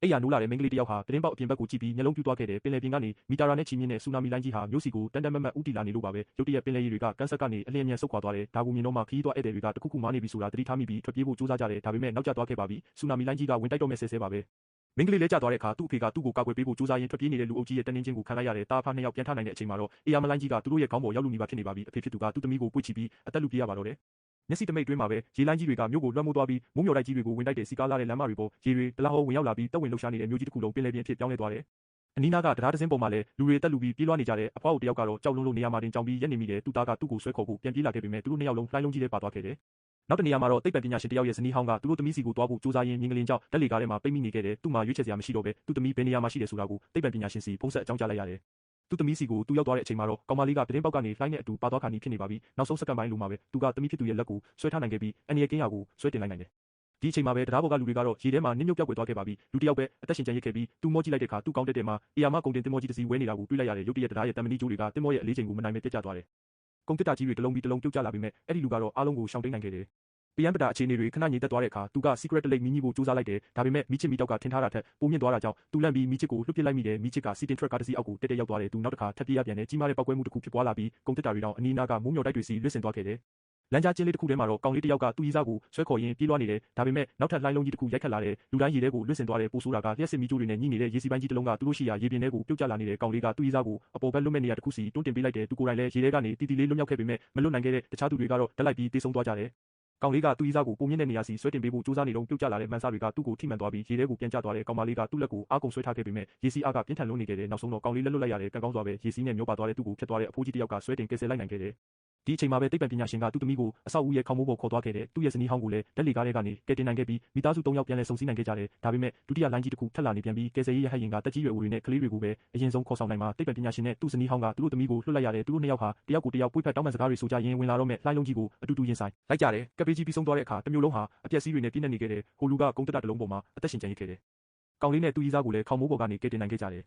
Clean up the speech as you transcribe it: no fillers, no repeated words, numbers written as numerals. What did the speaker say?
အိယာနိုးလာတဲ့မိန်းကလေးတစ်ယောက်ဟာသတင်းပေါက်အပြင်ဘက်ကိုကြည့်ပြီးမျက်လုံးပြူးသွားခဲ့တယ်ပင်လယ်ပြင်ကနေမီတာရာနဲ့ချီမြင့်တဲ့ဆူနာမီလိုင်းကြီးဟာမြို့စီကိုတန်တန်မတ်မတ်ဦးတည်လာနေလို့ပါပဲရုတ်တရက်ပင်လယ်ရေတွေကကမ်းဆက်ကနေအလျင်အမြန်ဆုတ်ခွာသွားတယ်ဒါကိုမြင်တော့မှခီးသွားဧည့်သည်တွေကတခုခုမားနေပြီဆိုတာသတိထားမိပြီးထွက်ပြေးဖို့ကြိုးစားကြတယ်ဒါပေမဲ့နောက်ကျသွားခဲ့ပါပြီဆူနာမီလိုင်းကြီးကဝင်တိုက်တော့မဲ့ဆဲဆဲပါပဲမိန်းကလေးလဲကျသွားတဲ့အခါသူ့အဖေကသူ့ကိုကာကွယ်ပေးဖို့ကြိုးစားရင်းထွက်ပြေးနေတဲ့လူအုပ်ကြီးရဲ့တန်းင်းချင်းကိုခံလိုက်ရတယ်တာအဖနှစ်ယောက်ပြန်ထနိုင်တဲ့အချိန်မှာတော့အေယာမလိုင်းကြီးကသူတို့ရဲ့ခေါင်းပေါ်ရောက်လူနေပါဖြစ်နေပါပြီအဖေဖြစ်သူကသူ့သမီးကိုပွေ့ချပြီးအသက်လူပြေးရပါတော့တယ်မျက်စိတမိတ်တွင်းမှာပဲရေလိုင်းကြီးတွေကမြို့ကိုလွှမ်းမိုးသွားပြီးမိုးမျှော်တိုက်ကြီးတွေကိုဝင်တိုက်တဲ့စီကားလာတဲ့လမ်းမတွေပေါ်ရေတွေတလားဟောဝင်ရောက်လာပြီးတက်ဝင်လှုပ်ရှားနေတဲ့မြို့ကြီးတစ်ခုလုံးပင်လယ်ပြင်ဖြစ်ပြောင်းလဲသွားတယ်အနီးနားကတရားတစင်းပေါ်မှာလည်းလူတွေတက်လူပြီးပြေးလွှားနေကြတဲ့အဖွားအိုတယောက်ကတော့ကြောက်လုံးလုံးနေရာမှာတင်ကြောင်ပြီးရက်နေမိတယ်သူ့သားကသူ့ကိုဆွဲခေါ်ဖို့ပြန်ပြေးလာခဲ့ပေမဲ့သူတို့နှစ်ယောက်လုံးလှိုင်းလုံးကြီးထဲပါသွားခဲ့တယ်နောက်တနေရာမှာတော့သိပ္ပံပညာရှင်တယောက်ရဲ့ဇနီးဟောင်းကသူတို့သမီးစီကိုသွားဖို့ကြိုးစားရင်းမြင်းကလေးကြောင့်ဓာတ်လေကားထဲမှာပိတ်မိနေခဲ့တယ်သူ့မှာရွေးချယ်စရာမရှိတော့ပဲသူ့သမီးဘယ်နေရာမှာရှိတယ်ဆိုတာကိုသိပ္ပံပညာရှင်စီဖုန်းဆက်အကြောင်းကြားလိုက်ရတယ်သူ့သမီးစီကိုသူရောက်သွားတဲ့အချိန်မှာတော့ကောင်မလေးကသတင်းပေါက်ကနေလှိုင်းနဲ့အတူပါသွားခါနီးဖြစ်နေပါပြီနောက်ဆုံးစက္ကန့်ပိုင်းလိုမှာပဲသူကသမီးဖြစ်သူရဲ့လက်ကိုဆွဲထားနိုင်ခဲ့ပြီးအန်ရီရဲ့ကင်းရာကိုဆွဲတင်လိုက်နိုင်တယ်ဒီအချိန်မှာပဲတရားပေါ်ကလူတွေကတော့ရေထဲမှာနစ်မြုပ်ပြောက်ွယ်သွားခဲ့ပါပြီလူတစ်ယောက်ပဲအသက်ရှင်ကျန်ရစ်ခဲ့ပြီးသူမောကြည့်လိုက်တဲ့အခါသူ့ကောင်းတက်တဲ့မှာအေယာမကုန်တင်တင်မောကြီးတစ်စီးဝဲနေတာကိုတွေ့လိုက်ရတယ်ရုတ်တရက်တရားရဲ့တမန်နီကျိုးတွေကတင်မောရဲ့အလေးချိန်ကိုမနိုင်ပဲပြတ်ကျသွားတယ်ကုန်တက်တာကြီးတွေတစ်လုံးပြီးတစ်လုံးပြုတ်ကျလာပေမဲ့အဲ့ဒီလူကတော့အားလုံးကိုရှောင်တိန်နိုင်ခဲ့တယ်ပယံပတာအခြေအနေတွေခဏငြိမ်သက်သွားတဲ့အခါသူက secret တလိပ်မီးဖို့ကြိုးစားလိုက်တယ်ဒါပေမဲ့မီးချစ်မီးတောက်ကထင်ထားတာထက်ပိုမြင့်သွားတာကြောင့်သူလန့်ပြီးမီးချစ်ကိုလွှတ်ပစ်လိုက်မိတယ်မီးချစ်ကစီတင်ထရက်ကားတစ်စီးအောက်ကိုတက်တက်ရောက်သွားတယ်သူနောက်တစ်ခါထပ်ပြေးရပြန်တယ်ကြီးမားတဲ့ပောက်ကွဲမှုတစ်ခုဖြစ်ပွားလာပြီးကုန်တက်တာတွေတောင်အနီးနားကမိုးမျှော်တိုက်တွေစီလွတ်ဆင်သွားခဲ့တယ်လမ်းကြားကျင်းလေးတစ်ခုထဲမှာတော့ကောင်လေးတစ်ယောက်ကသူ့ရီးစားကိုဆွဲခေါ်ရင်းပြေးလွှားနေတယ်ဒါပေမဲ့နောက်ထပ်လှိုင်းလုံးကြီးတစ်ခုရိုက်ခတ်လာတယ်လူတိုင်းရေထဲကိုလွတ်ဆင်သွားတယ်ပိုဆိုးတာကလျှက်စစ်မီးကြိုးတွေနဲ့ညှိနေတဲ့ရေစီပိုင်းကြီးတစ်လုံးကသူတို့ရှိရာရေပြင်ထဲကိုပြုတ်ကျလာနေတဲ့ကောင်လေးကသူ့ရီးစားကိုအပေါ်ဘက်လွတ်မဲ့နေရာတစ်ခုစီတွန်းတင်ပေးလိုက်တယ်သူကိုယ်တိုင်လည်းရေထဲကနေတီတီလေးလွတ်မြောက်ခဲ့ပေမဲ့မလွတ်နိုင်ခဲ့တဲ့တခြားသူတွေကတော့တက်လိုက်ပြီးတေးဆုံးသွားကြတယ်ကောင်လေးကသူ့ရီးစားကိုပုံမြင့်တဲ့နေရာစီဆွဲတင်ပေးဖို့ကြိုးစားနေတော့ပြုတ်ကျလာတဲ့မန်ဆာတွေကသူ့ကိုထိမှန်သွားပြီးရေထဲကိုပြန်ကျသွားတဲ့ကောင်မလေးကသူ့လက်ကိုအားကုန်ဆွဲထားခဲ့ပေမဲ့ရေစီအားကပြင်းထန်လွန်းနေခဲ့တယ်နောက်ဆုံးတော့ကောင်လေးလက်လွတ်လိုက်ရတယ်ကံကောင်းစွာပဲရေစီးနဲ့မျောပါသွားတဲ့သူ့ကိုဖျက်သွားတဲ့အဖိုးကြီးတစ်ယောက်ကဆွဲတင်ကယ်ဆယ်လိုက်နိုင်ခဲ့တယ်ဒီအချိန်မှာပဲသိပ္ပံပညာရှင်ကသူ့သမီးကိုအဆောက်အဦရဲ့ခေါင်းမိုးပေါ်ခေါ်သွားခဲ့တယ်သူ့ရဲ့ဇနီးဟောင်းကိုလည်းဓာတ်လေကားထဲကနေကယ်တင်နိုင်ခဲ့ပြီးမိသားစု၃ယောက်ပြန်လည်ဆုံစည်းနိုင်ခဲ့ကြတယ်ဒါပေမဲ့ဒုတိယလိုင်းကြီးတစ်ခုထပ်လာနေပြန်ပြီးကယ်ဆယ်ရေးရဟတ်ယာဉ်ကတက်ကြီးရွယ်အိုတွေနဲ့ကလေးတွေကိုပဲအရင်ဆုံးခေါ်ဆောင်နိုင်မှာသိပ္ပံပညာရှင်နဲ့သူ့ဇနီးဟောင်းကသူတို့သမီးကိုလွှတ်လိုက်ရတယ်သူတို့နှစ်ယောက်ဟာတယောက်ကိုတယောက်ပွေ့ဖက်တောင်းပန်စကားတွေဆိုကြရင်းဝင်လာတော့မဲ့လှိုင်းလုံးကြီးကိုအတူတူရင်ဆိုင်လိုက်ကြတယ်ကပ်ပေးကြီးပြီးဆုံးသွားတဲ့အခါတစ်မျိုးလုံးဟာအပျက်စီးတွေနဲ့ပြည့်နေခဲ့တယ်ဟိုလူကကုန်းတက်တာတစ်လုံးပေါ်မှာအသက်ရှင်ကျန်ရစ်ခဲ့တယ်ကောင်လေးနဲ့သူ့ရီးစားကိုလည်းခေါင်းမိုးပေါ်ကနေကယ်တင်နိုင်ခဲ့ကြတယ်